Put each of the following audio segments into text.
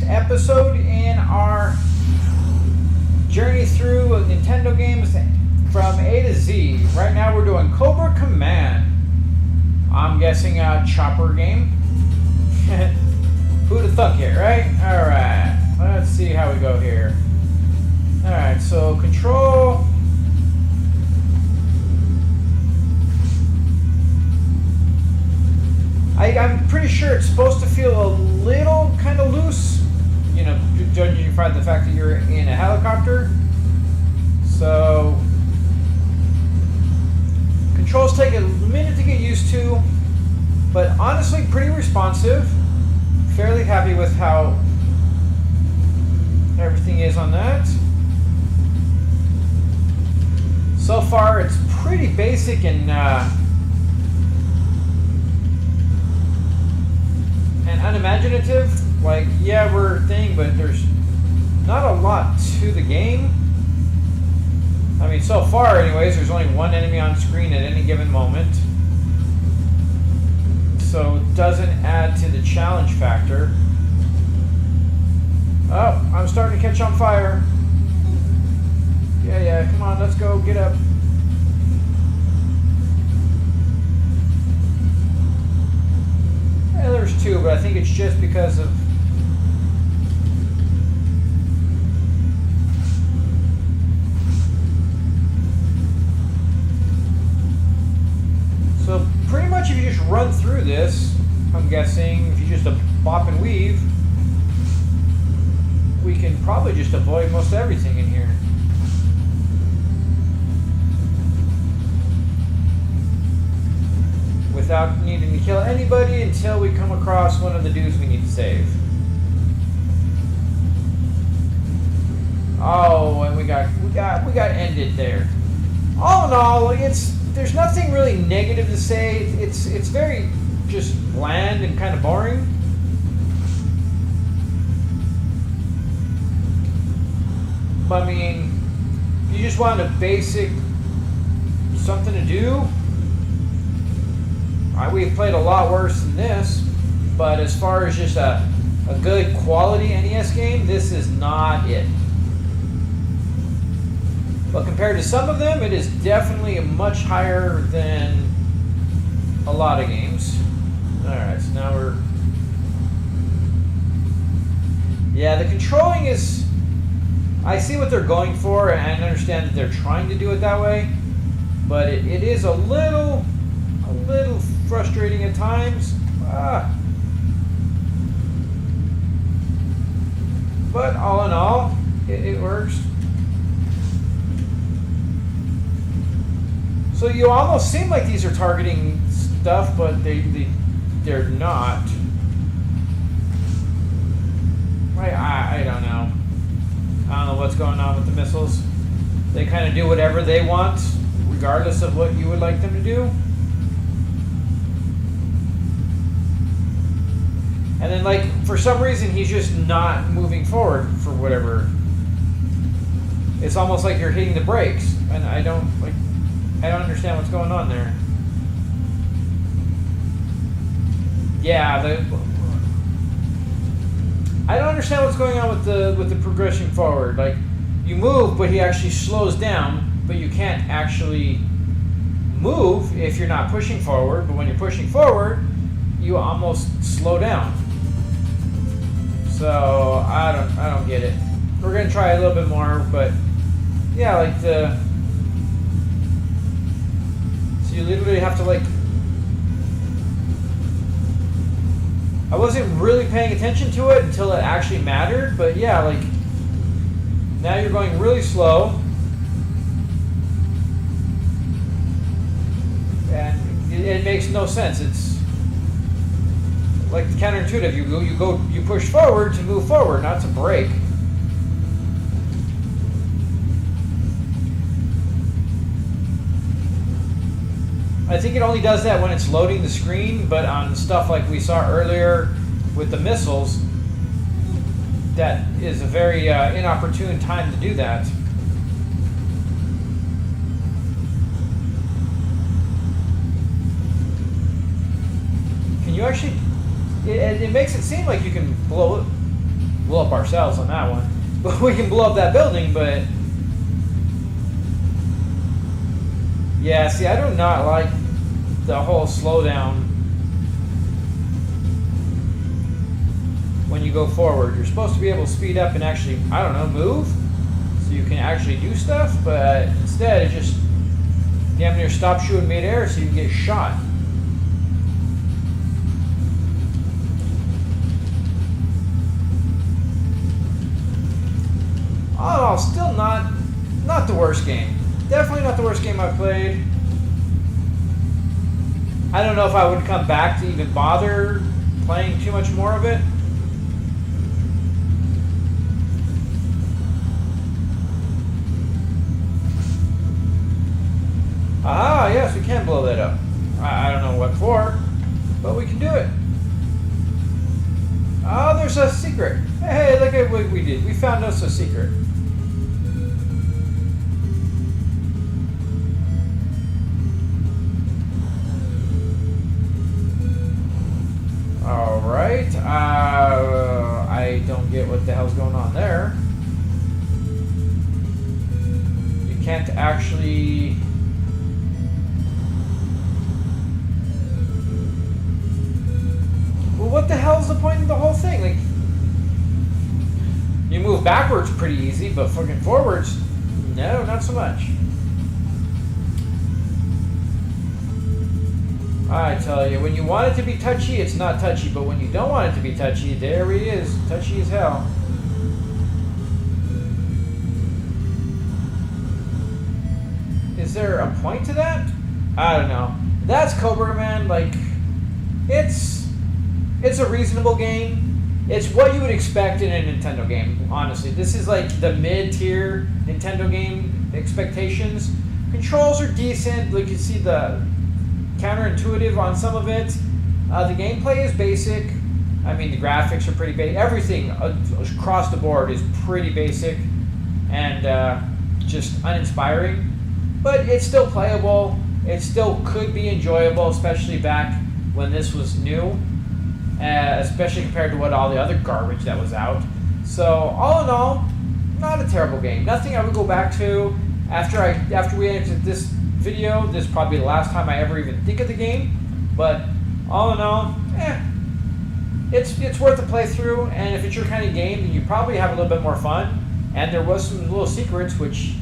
episode in our journey through Nintendo games from A to Z. Right now we're doing Cobra Command. I'm guessing a chopper game. Who'd have thunk it, right? Alright, let's see how we go here. Alright, so control. I'm pretty sure it's supposed to feel a little kind of loose, you know, judging by the fact that you're in a helicopter. So, controls take a minute to get used to, but honestly pretty responsive. Fairly happy with how everything is on that. So far it's pretty basic and unimaginative. Like, yeah, we're a thing, but there's not a lot to the game. I mean, so far anyways, there's only one enemy on screen at any given moment, so it doesn't add to the challenge factor. Oh, I'm starting to catch on fire. Yeah, come on, let's go, get up. Yeah, there's two, but I think it's just because of... So pretty much if you just run through this, I'm guessing, if you just bop and weave, we can probably just avoid most everything in here. Without needing to kill anybody until we come across one of the dudes we need to save. Oh, and we got ended there. All in all, there's nothing really negative to say. It's very just bland and kind of boring. But I mean, you just want a basic something to do. We've played a lot worse than this, but as far as just a good quality NES game, this is not it. But compared to some of them, it is definitely much higher than a lot of games. Alright, so now we're... Yeah, the controlling is... I see what they're going for, and I understand that they're trying to do it that way, but it is a little frustrating at times. But all in all, it works. So you almost seem like these are targeting stuff, but they're not. I don't know. I don't know what's going on with the missiles. They kind of do whatever they want, regardless of what you would like them to do. And then, like, for some reason, he's just not moving forward for whatever. It's almost like you're hitting the brakes, and I don't understand what's going on there. Yeah, I don't understand what's going on with the progression forward. Like, you move, but he actually slows down, but you can't actually move if you're not pushing forward. But when you're pushing forward, you almost slow down. So I don't get it. We're gonna try a little bit more, but yeah, like so you literally have to, like, I wasn't really paying attention to it until it actually mattered, but yeah, like, now you're going really slow, and it makes no sense. It's like counterintuitive. You push forward to move forward, not to brake. I think it only does that when it's loading the screen, but on stuff like we saw earlier with the missiles, that is a very inopportune time to do that. Can you actually... It makes it seem like you can blow blow up ourselves on that one. But we can blow up that building, but... Yeah, see, I do not like the whole slowdown when you go forward. You're supposed to be able to speed up and actually, I don't know, move, so you can actually do stuff, but instead it just damn near stops you in midair so you can get shot. Oh, still not the worst game. Definitely not the worst game I've played. I don't know if I would come back to even bother playing too much more of it. Ah, yes, we can blow that up. I don't know what for, but we can do it. Oh, there's a secret. Hey, look at what we did. We found us a secret. Alright, I don't get what the hell's going on there. You can't actually... Well, what the hell's the point of the whole thing? Like, you move backwards pretty easy, but fucking forwards, no, not so much. I tell you, when you want it to be touchy, it's not touchy. But when you don't want it to be touchy, there he is. Touchy as hell. Is there a point to that? I don't know. That's Cobra, man. Like, it's a reasonable game. It's what you would expect in a Nintendo game, honestly. This is like the mid-tier Nintendo game expectations. Controls are decent. Like, you see the... counterintuitive on some of it. The gameplay is basic. I mean, the graphics are pretty basic. Everything across the board is pretty basic and just uninspiring. But it's still playable. It still could be enjoyable, especially back when this was new, especially compared to what all the other garbage that was out. So, all in all, not a terrible game. Nothing I would go back to after we entered this video. This is probably the last time I ever even think of the game, but all in all, it's worth a playthrough. And if it's your kind of game, then you probably have a little bit more fun. And there was some little secrets which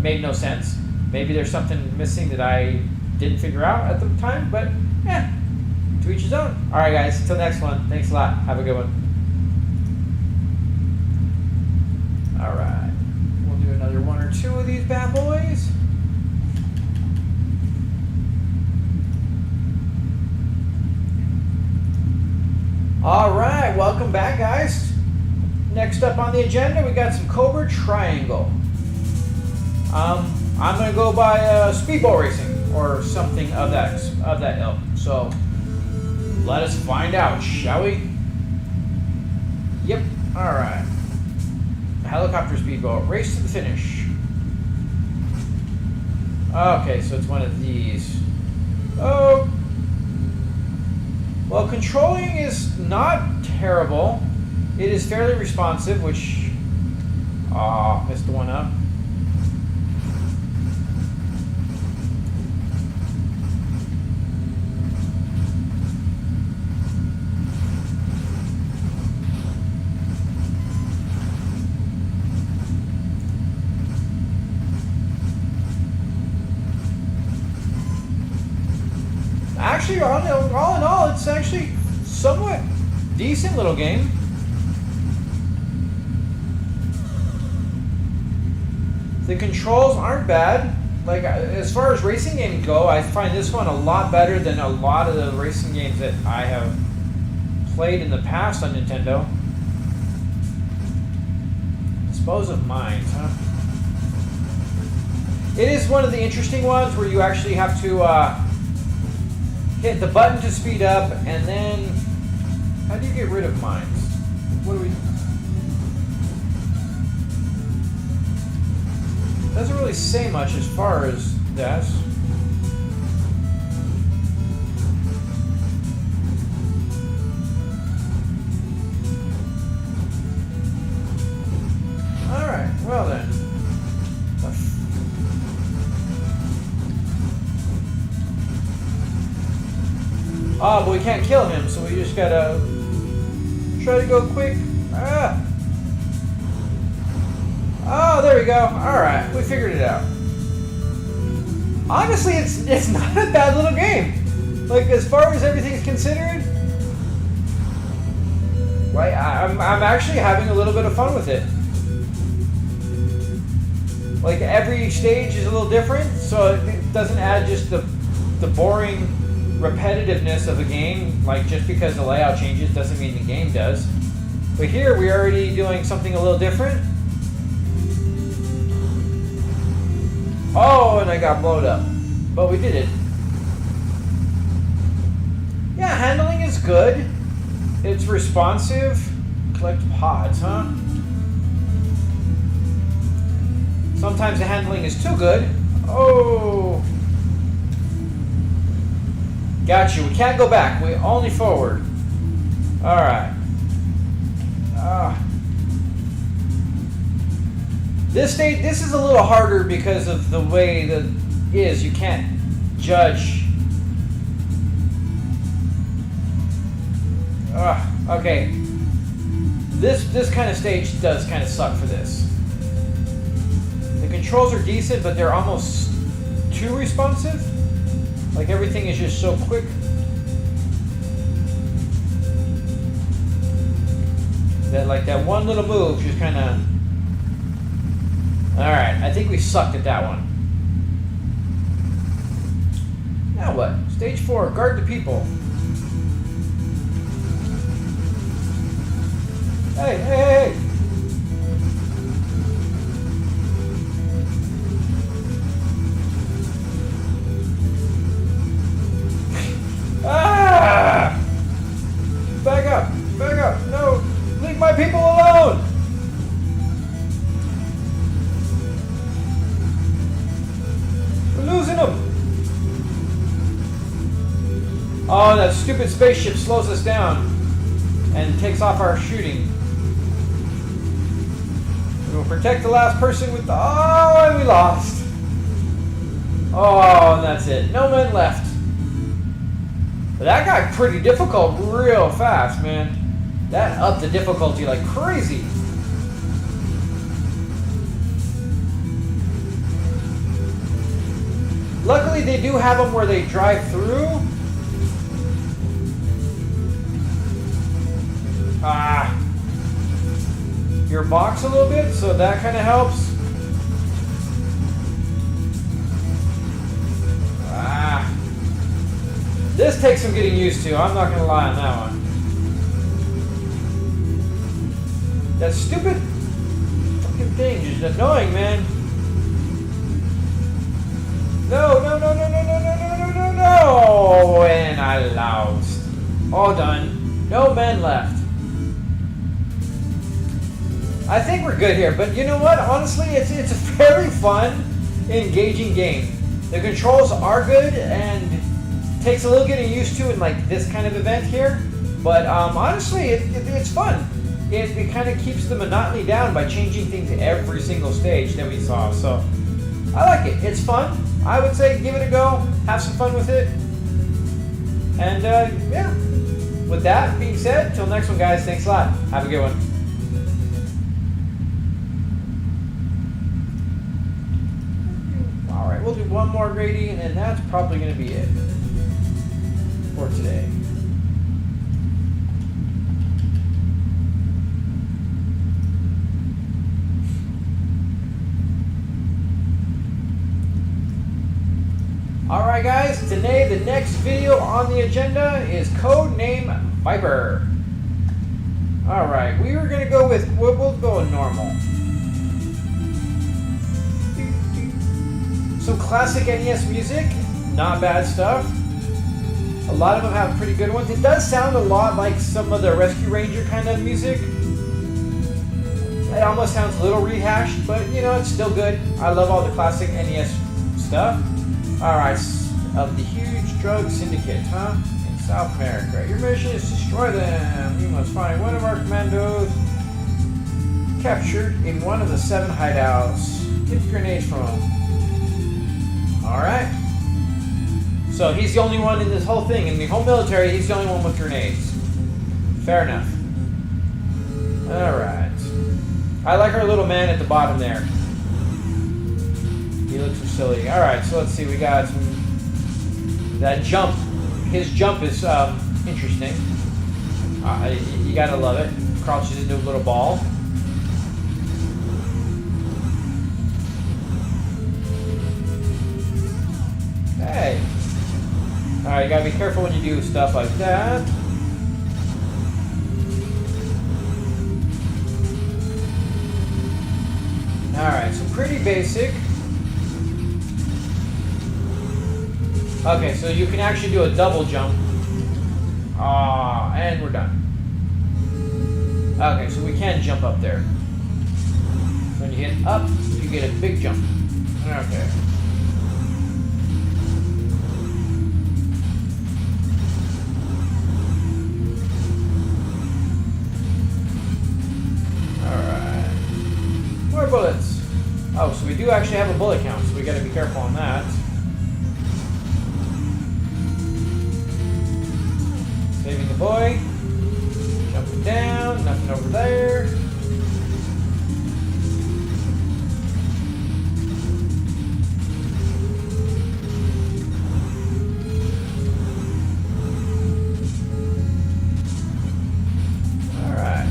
made no sense. Maybe there's something missing that I didn't figure out at the time, but to each his own. All right, guys, until next one. Thanks a lot. Have a good one. All right, we'll do another one or two of these bad boys. All right, welcome back, guys. Next up on the agenda, we got some Cobra Triangle. I'm gonna go by speedball racing or something of that ilk. So let us find out, shall we? Yep. All right. Helicopter speedball race to the finish. Okay, so it's one of these. Oh. Well, controlling is not terrible. It is fairly responsive, which... missed the one up. Actually, all in all, it's actually somewhat decent little game. The controls aren't bad. Like, as far as racing games go, I find this one a lot better than a lot of the racing games that I have played in the past on Nintendo. Dispose of mines, huh? It is one of the interesting ones where you actually have to hit the button to speed up, and then how do you get rid of mines? What do we... Doesn't really say much as far as that. Oh, but we can't kill him, so we just gotta try to go quick. Ah. Oh, there we go. Alright, we figured it out. Honestly, it's not a bad little game. Like, as far as everything's considered, like, I'm actually having a little bit of fun with it. Like, every stage is a little different, so it doesn't add just the boring repetitiveness of a game. Like, just because the layout changes doesn't mean the game does. But here, we're already doing something a little different. Oh, and I got blown up. But we did it. Yeah, handling is good. It's responsive. Collect pods, huh? Sometimes the handling is too good. Oh. Got you. We can't go back. We only forward. Alright. This is a little harder because of the way that it is. You can't judge. Okay. This kind of stage does kind of suck for this. The controls are decent, but they're almost too responsive. Like, everything is just so quick. That, like, that one little move just kind of... Alright, I think we sucked at that one. Now what? Stage 4, guard the people. Hey, hey, hey! Ah! Back up! Back up! No! Leave my people alone! We're losing them! Oh, that stupid spaceship slows us down and takes off our shooting. We will protect the last person with the... Oh, and we lost! Oh, and that's it. No men left. But that got pretty difficult real fast, man. That upped the difficulty like crazy. Luckily, they do have them where they drive through. Your box a little bit, so that kind of helps. This takes some getting used to. I'm not gonna lie on that one. That stupid fucking thing is annoying, man. No, no, no, no, no, no, no, no, no, no, no! And I lost. All done. No men left. I think we're good here, but you know what? Honestly, it's a very fun, engaging game. The controls are good and takes a little getting used to in like this kind of event here, but honestly, it's fun. It kind of keeps the monotony down by changing things every single stage that we saw. So I like it. It's fun. I would say give it a go. Have some fun with it. And yeah. With that being said, till next one, guys. Thanks a lot. Have a good one. We'll do one more grading, and then that's probably going to be it for today. Alright guys, today the next video on the agenda is Codename Viper. Alright, we were going to go with, we'll go normal. Some classic NES music, not bad stuff. A lot of them have pretty good ones. It does sound a lot like some of the Rescue Ranger kind of music. It almost sounds a little rehashed, but you know, it's still good. I love all the classic NES stuff. Alright, of the huge drug syndicate, huh? In South America. Your mission is to destroy them. You must find one of our commandos captured in one of the 7 hideouts. Get the grenades from them. Alright. So So he's the only one in this whole thing. In the whole military, he's the only one with grenades. Fair enough. Alright. I like our little man at the bottom there. He looks so silly. Alright, so let's see. We got some... That jump. His jump is interesting. You gotta love it. Crouches into a little ball. Hey. Alright, you gotta be careful when you do stuff like that. Alright, so pretty basic. Okay, so you can actually do a double jump. And we're done. Okay, so we can jump up there. So when you hit up, you get a big jump. Okay. Alright. More bullets. Oh, so we do actually have a bullet count, so we gotta be careful on that. Saving the boy. Jumping down. Nothing over there. Alright.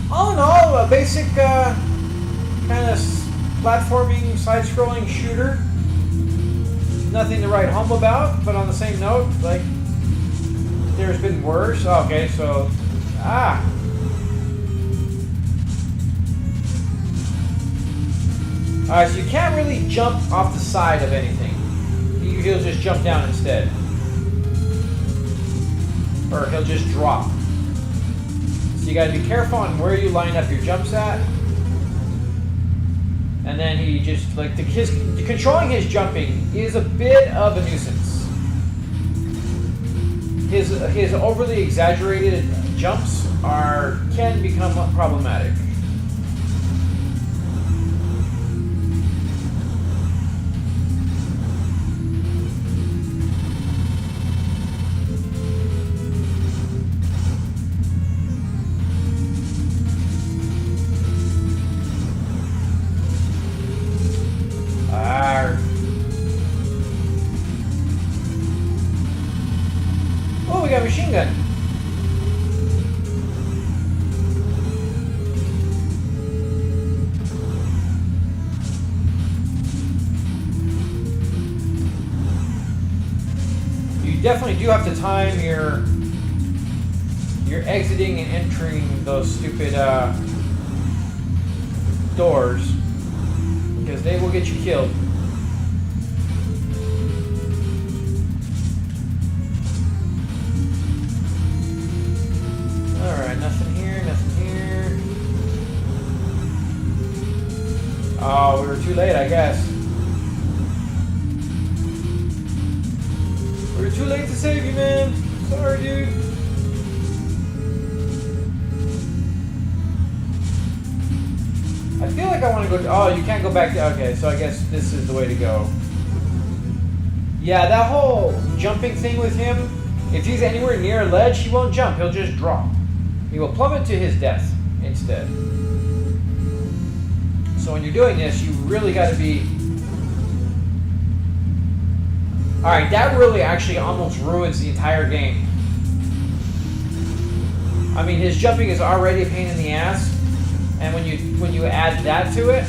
All in all, a basic kind of platforming, side-scrolling shooter. Nothing to write home about, but on the same note, like, there's been worse. Okay, so, Alright, so you can't really jump off the side of anything. He'll just jump down instead. Or he'll just drop. So you gotta be careful on where you line up your jumps at. And then he just, like, controlling his jumping is a bit of a nuisance. His overly exaggerated jumps can become problematic. Oh, we got a machine gun. You definitely do have to time your exiting and entering those stupid doors, because they will get you killed. Alright, nothing here, nothing here. Oh, we were too late, I guess. We were too late to save you, man. Sorry, dude. I feel like I want to go... Oh, you can't go back to... Okay, so I guess this is the way to go. Yeah, that whole jumping thing with him, if he's anywhere near a ledge, he won't jump. He'll just drop. He will plummet to his death instead. So when you're doing this, you really got to be... Alright, that really actually almost ruins the entire game. I mean, his jumping is already a pain in the ass, and when you add that to it,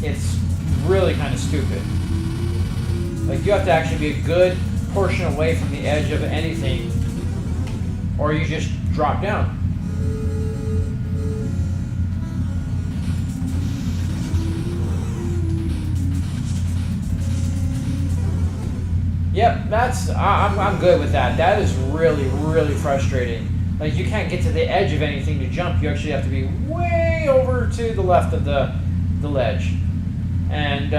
it's really kind of stupid. Like, you have to actually be a good portion away from the edge of anything, or you just drop down. Yep, I'm good with that. That is really, really frustrating. Like, you can't get to the edge of anything to jump. You actually have to be way over to the left of the ledge. And,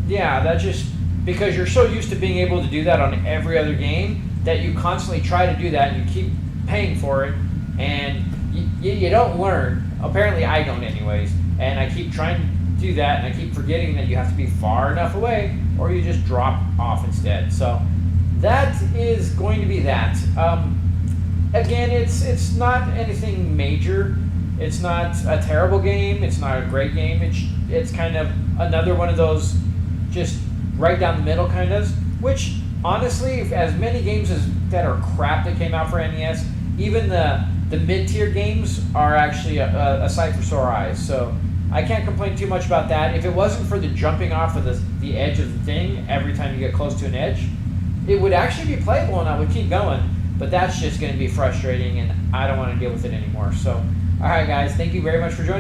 yeah, that just... Because you're so used to being able to do that on every other game, that you constantly try to do that, and you keep paying for it, and you don't learn. Apparently I don't anyways. And I keep trying do that, and I keep forgetting that you have to be far enough away, or you just drop off instead. So that is going to be that. Again, it's not anything major. It's not a terrible game. It's not a great game. It's kind of another one of those just right down the middle kind of. Which honestly, as many games as that are crap that came out for NES, even the mid-tier games are actually a sight for sore eyes. So I can't complain too much about that. If it wasn't for the jumping off of the edge of the thing every time you get close to an edge, it would actually be playable and I would keep going. But that's just going to be frustrating, and I don't want to deal with it anymore. So, all right, guys, thank you very much for joining.